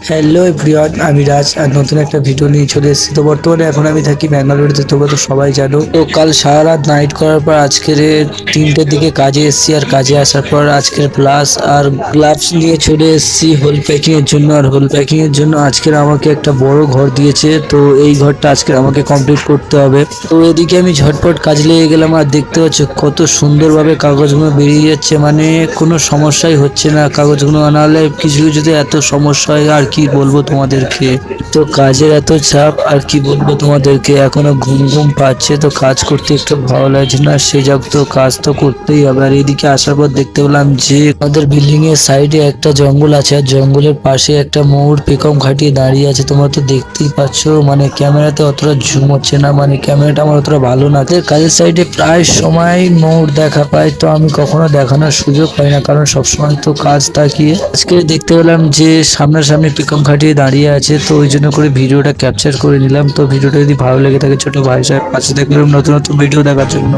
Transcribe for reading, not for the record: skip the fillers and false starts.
Hello everyone, আমি রাজ আর নতুন একটা ভিডিও নিয়ে চলে এসেছি। তো বর্তমানে এখন আমি থাকি ব্যাঙ্গালোরেতে, তোমরা তো সবাই জানো। তো কাল সারা রাত নাইট করার পর আজকের 3টের দিকে কাজে এসেছি, আর কাজে আসার পর আজকের প্লাস আর গ্লাভস নিয়ে চলে এসেছি হোল প্যাকিং এর জন্য। আর হোল প্যাকিং এর জন্য আজকের আমাকে একটা বড় ঘর দিয়েছে, তো এই ঘরটা আজকে আমাকে কমপ্লিট করতে হবে। তো এদিকে আমি ঝটপট কাজ লেগে গেলাম, আর দেখতে পাচ্ছ কত সুন্দরভাবে কাগজগুলো বেরিয়ে যাচ্ছে, মানে কোনো সমস্যাই হচ্ছে না কাগজগুলো। নাহলে কিছু কিছুতে এত সমস্যা হয়, আর কি বলবো তোমাদেরকে। তো কাজের এত চাপ, আর কি বলবো তোমাদেরকে, এখনো ঘুম ঘুম পাচ্ছে, তো কাজ করতে একটু ভালো লাগছে না। সে যাক, তো কাজ তো করতেই হবে। আর এদিকে আসার পর দেখতে পেলাম যে আমাদের বিল্ডিং এর সাইডে একটা জঙ্গল আছে, আর জঙ্গলের পাশে একটা ময়ূর পেখম খাটিয়ে দাঁড়িয়ে আছে। তোমরা তো দেখতেই পাচ্ছ, মানে ক্যামেরাতে অতটা জুম হচ্ছে না, মানে ক্যামেরাটা আমার অতটা ভালো না। কাজের সাইডে প্রায় সময় ময়ূর দেখা পায়, তো আমি কখনো দেখানোর সুযোগ পাই না, কারণ সবসময় তো কাজ থাকিয়ে। আজকে দেখতে পেলাম যে সামনাসামনি পিকম খাটিয়ে দাঁড়িয়ে আছে, তো ওই জন্য করে ভিডিওটা ক্যাপচার করে নিলাম। তো ভিডিওটা যদি ভালো লেগে থাকে, ছোট ভাই সাহেব পাশে থাকলে নতুন নতুন ভিডিও দেখার জন্য।